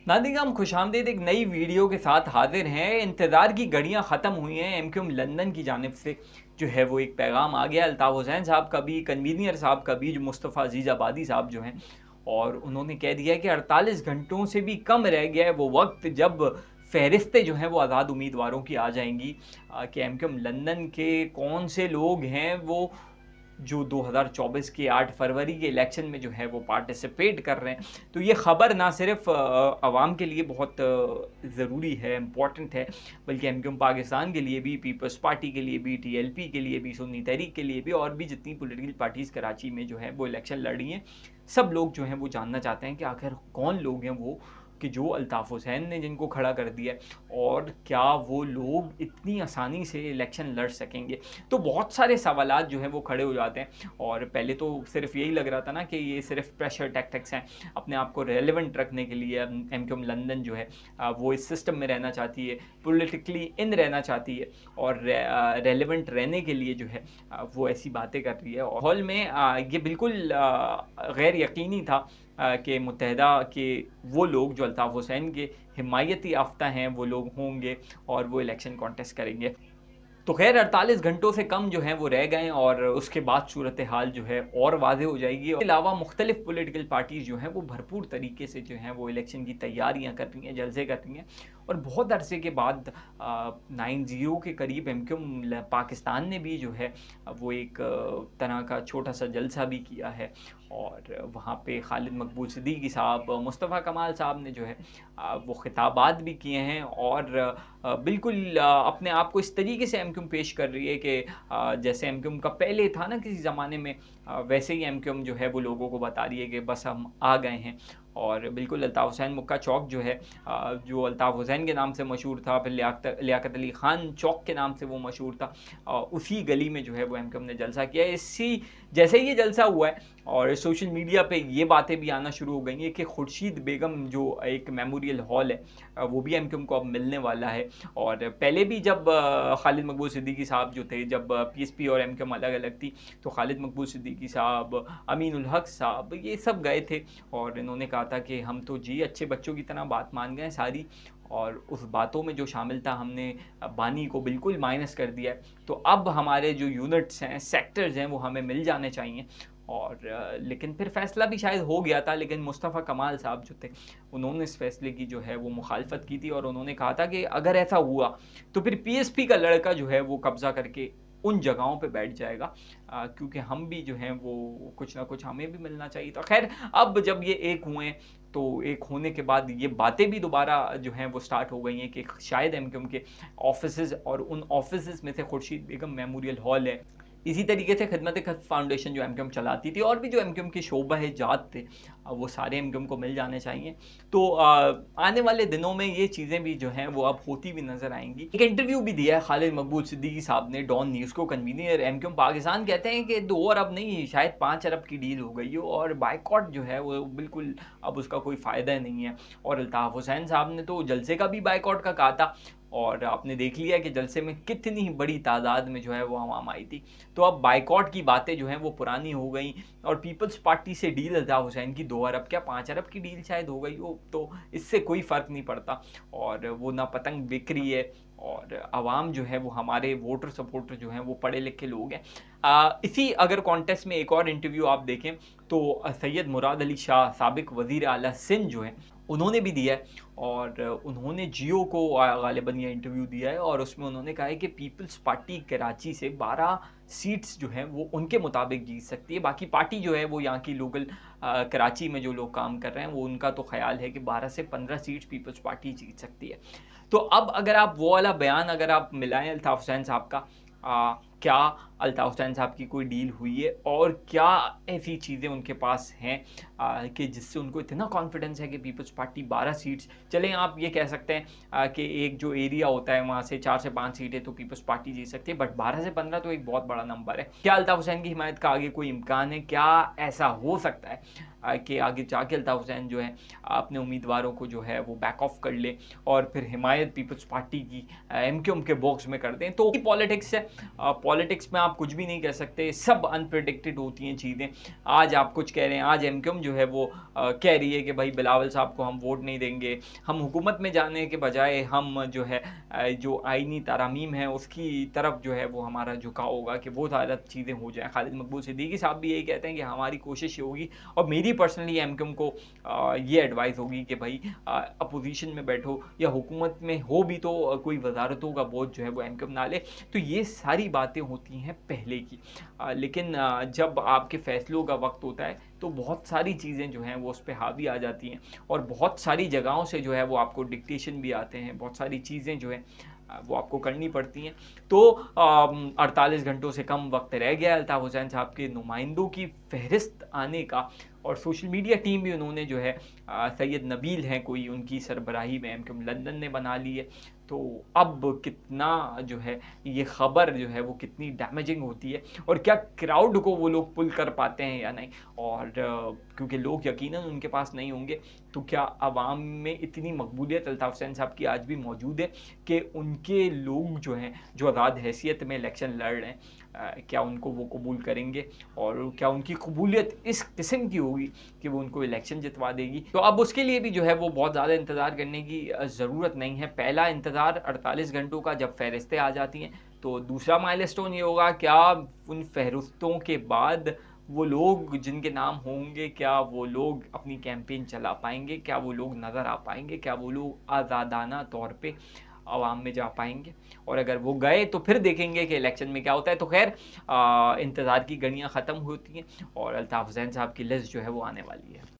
नादिग हम खुशामदीद एक नई वीडियो के साथ हाजिर हैं। इंतज़ार की घड़ियां ख़त्म हुई हैं। एमक्यूएम लंदन की जानिब से जो है वो एक पैगाम आ गया। अल्ताफ़ हुसैन साहब का भी, कन्वीनियर साहब का भी, जो मुस्तफ़ा अज़ीज़ आबादी साहब जो हैं, और उन्होंने कह दिया है कि 48 घंटों से भी कम रह गया है वो वक्त जब फ़हरिस्तें जो हैं वो आज़ाद उम्मीदवारों की आ जाएंगी कि एमक्यूएम लंदन के कौन से लोग हैं वो जो 2024 के 8 फरवरी के इलेक्शन में जो है वो पार्टिसिपेट कर रहे हैं। तो ये ख़बर ना सिर्फ आवाम के लिए बहुत ज़रूरी है, इम्पॉर्टेंट है, बल्कि एमक्यूएम पाकिस्तान के लिए भी, पीपल्स पार्टी के लिए भी, टीएलपी के लिए भी, सुन्नी तहरीक के लिए भी, और भी जितनी पॉलिटिकल पार्टीज़ कराची में जो है वो इलेक्शन लड़ रही हैं, सब लोग जो हैं वो जानना चाहते हैं कि आखिर कौन लोग हैं वो, कि जो अल्ताफ़ हुसैन ने जिनको खड़ा कर दिया है, और क्या वो लोग इतनी आसानी से इलेक्शन लड़ सकेंगे। तो बहुत सारे सवालात जो हैं वो खड़े हो जाते हैं। और पहले तो सिर्फ यही लग रहा था ना कि ये सिर्फ प्रेशर टैक्टिक्स हैं, अपने आप को रेलेवेंट रखने के लिए एमक्यूएम लंदन जो है वो इस सिस्टम में रहना चाहती है, पॉलिटिकली इन रहना चाहती है, और रेलेवेंट रहने के लिए जो है वो ऐसी बातें कर रही है। और हॉल में ये बिल्कुल गैर यकीनी था कि मुत्तहदा के वो लोग जो अल्ताफ़ हुसैन के हिमायती याफ्ता हैं वो लोग होंगे और वो इलेक्शन कॉन्टेस्ट करेंगे। तो खैर 48 घंटों से कम जो हैं वो रह गए, और उसके बाद सूरत हाल जो है और वाज़ेह हो जाएगी। इसके अलावा मुख्तलिफ पॉलिटिकल पार्टीज़ जो हैं वो भरपूर तरीके से जो हैं वो इलेक्शन की तैयारियां कर रही हैं, जलसे कर रही हैं। और बहुत अरसे के बाद 9-0 के करीब एमक्यूएम पाकिस्तान ने भी जो है वो एक तरह का छोटा सा जलसा भी किया है, और वहाँ पे खालिद मकबूल सिद्दीकी साहब, मुस्तफ़ा कमाल साहब ने जो है वो खिताबात भी किए हैं, और बिल्कुल अपने आप को इस तरीके से एमक्यूएम पेश कर रही है कि जैसे एमक्यूएम का पहले था ना किसी ज़माने में, वैसे ही एमक्यूएम जो है वो लोगों को बता रही है कि बस हम आ गए हैं। और बिल्कुल अल्ताफ़ हुसैन मुक्का चौक जो है, जो अल्ताफ़ हुसैन के नाम से मशहूर था, फिर लियाकत अली ख़ान चौक के नाम से वो मशहूर था, उसी गली में जो है वो एमक्यूएम ने जलसा किया है। इसी जैसे ही ये जलसा हुआ है और सोशल मीडिया पे ये बातें भी आना शुरू हो गई हैं कि खुर्शीद बेगम जो एक मेमोरियल हॉल है वो भी एमक्यूएम को अब मिलने वाला है। और पहले भी जब खालिद मकबूल सिद्दीकी साहब जो थे, जब पीएसपी और एमक्यूएम अलग अलग थी, तो खालिद मकबूल सिद्दीकी साहब, अमीन उल हक साहब, ये सब गए थे, और इन्होंने कहा था कि हम तो जी अच्छे बच्चों की तरह बात मान गए सारी, और उस बातों में जो शामिल था हमने बानी को बिल्कुल माइनस कर दिया है। तो अब हमारे जो यूनिट्स हैं, सेक्टर्स हैं, वो हमें मिल जाने चाहिए। और लेकिन फिर फ़ैसला भी शायद हो गया था, लेकिन मुस्तफ़ा कमाल साहब जो थे, उन्होंने इस फ़ैसले की जो है वो मुखालफत की थी, और उन्होंने कहा था कि अगर ऐसा हुआ तो फिर पीएसपी का लड़का जो है वो कब्ज़ा करके उन जगहों पे बैठ जाएगा, क्योंकि हम भी जो हैं वो कुछ ना कुछ हमें भी मिलना चाहिए। तो खैर अब जब ये एक हुए, तो एक होने के बाद ये बातें भी दोबारा जो हैं वो स्टार्ट हो गई हैं कि शायद एमक्यूएम के ऑफिसेज़, और उन ऑफिसेज़ में से खुर्शीद बेगम मेमोरियल हॉल है। इसी तरीके से खिदमत खत फाउंडेशन जो एमक्यूएम चलाती थी, और भी जो एमक्यूएम के शोबा-ए-जात थे, वो सारे एमक्यूएम को मिल जाने चाहिए। तो आने वाले दिनों में ये चीज़ें भी जो हैं वो अब होती भी नज़र आएँगी। एक इंटरव्यू भी दिया है खालिद मकबूल सिद्दीकी साहब ने डॉन न्यूज़ को। कन्वीनियर एमक्यूएम पाकिस्तान कहते हैं कि 2 अरब नहीं, शायद 5 अरब की डील हो गई हो, और बायकॉट जो है वो बिल्कुल अब उसका कोई फ़ायदा नहीं है। और अल्ताफ़ हुसैन साहब ने तो जलसे का भी बायकॉट का कहा था, और आपने देख लिया कि जलसे में कितनी बड़ी तादाद में जो है वो आवाम आई थी। तो अब बायकॉट की बातें जो हैं वो पुरानी हो गई, और पीपल्स पार्टी से डील अल्ताफ़ हुसैन की 2 अरब क्या 5 अरब की डील शायद हो गई हो, तो इससे कोई फ़र्क नहीं पड़ता। और वो ना पतंग बिक रही है, और आवाम जो है वो हमारे वोटर सपोर्टर जो हैं वो पढ़े लिखे लोग हैं। इसी अगर कॉन्टेस्ट में एक और इंटरव्यू आप देखें तो सैयद मुराद अली शाह साबिक वज़ीर आला सिंध जो हैं, उन्होंने भी दिया है, और उन्होंने जियो को गालिबन ये इंटरव्यू दिया है, और उसमें उन्होंने कहा है कि पीपल्स पार्टी कराची से 12 सीट्स जो हैं वो उनके मुताबिक जीत सकती है। बाकी पार्टी जो है वो यहाँ की लोकल कराची में जो लोग काम कर रहे हैं, वो उनका तो ख़्याल है कि 12 से 15 सीट्स पीपल्स पार्टी जीत सकती है। तो अब अगर आप वो वाला बयान अगर आप मिलाएँ अल्ताफ़ हुसैन साहब का, क्या अल्ताफ़ हुसैन साहब की कोई डील हुई है, और क्या ऐसी चीज़ें उनके पास हैं कि जिससे उनको इतना कॉन्फिडेंस है कि पीपल्स पार्टी 12 सीट्स, चलें आप ये कह सकते हैं कि एक जो एरिया होता है वहाँ से 4 से 5 सीटें तो पीपल्स पार्टी जीत सकती है, बट 12 से 15 तो एक बहुत बड़ा नंबर है। क्या अल्ताफ़ हुसैन की हिमायत का आगे कोई इम्कान है? क्या ऐसा हो सकता है कि आगे जाके अल्ताफ़ हुसैन जो है अपने उम्मीदवारों को जो है वो बैक ऑफ कर ले, और फिर हिमायत पीपल्स पार्टी की एमक्यूएम के बॉक्स में कर दें? तो पॉलिटिक्स है, पॉलिटिक्स में आप कुछ भी नहीं कह सकते, सब अनप्रेडिक्टेड होती हैं चीज़ें। आज आप कुछ कह रहे हैं, आज एमक्यूएम जो है वो कह रही है कि भाई बिलावल साहब को हम वोट नहीं देंगे। हम हुकूमत में जाने के बजाय हम जो है जो आईनी तरामीम है उसकी तरफ जो है वो हमारा झुकाव होगा कि वो ज़्यादा चीज़ें हो जाएँ। खालिद मकबूल सिद्दीकी साहब भी यही कहते हैं कि हमारी कोशिश ये होगी, और मेरी पर्सनली एमक्यूएम को ये एडवाइस होगी कि भाई अपोजिशन में बैठो या हुकूमत में हो भी तो कोई वजारतों का बोझ जो है वो एमक्यूएम ना ले। तो ये सारी बातें होती हैं पहले की, लेकिन जब आपके फैसलों का वक्त होता है तो बहुत सारी चीज़ें जो हैं वो उस पर हावी आ जाती हैं, और बहुत सारी जगहों से जो है वो आपको डिक्टेशन भी आते हैं, बहुत सारी चीज़ें जो हैं वो आपको करनी पड़ती हैं। तो 48 घंटों से कम वक्त रह गया अल्ताफ़ हुसैन साहब के नुमाइंदों की फहरिस्त आने का, और सोशल मीडिया टीम भी उन्होंने जो है सैयद नबील हैं कोई, उनकी सरबराही में एमक्यूएम लंदन ने बना ली है। तो अब कितना जो है ये ख़बर जो है वो कितनी डैमेजिंग होती है, और क्या क्राउड को वो लोग पुल कर पाते हैं या नहीं, और क्योंकि लोग यकीनन उनके पास नहीं होंगे, तो क्या आवाम में इतनी मकबूलियत अल्ताफ़ हुसैन साहब की आज भी मौजूद है कि उनके लोग जो हैं, जो आज़ाद हैसियत में इलेक्शन लड़ रहे हैं, क्या उनको वो कबूल करेंगे, और क्या उनकी कबूलियत इस किस्म की होगी कि वो उनको इलेक्शन जितवा देगी। तो अब उसके लिए भी जो है वो बहुत ज़्यादा इंतज़ार करने की ज़रूरत नहीं है। पहला इंतज़ार 48 घंटों का, जब फ़हरिस्तें आ जाती हैं, तो दूसरा माइलस्टोन ये होगा, क्या उन फ़हरिस्तों के बाद वो लोग जिनके नाम होंगे, क्या वो लोग अपनी कैंपेन चला पाएंगे, क्या वो लोग नज़र आ पाएंगे, क्या वो लोग आज़ादाना तौर पे आवाम में जा पाएंगे, और अगर वो गए तो फिर देखेंगे कि इलेक्शन में क्या होता है। तो खैर इंतज़ार की घड़ियाँ ख़त्म होती हैं और अल्ताफ़ हुसैन साहब की लिस्ट जो है वो आने वाली है।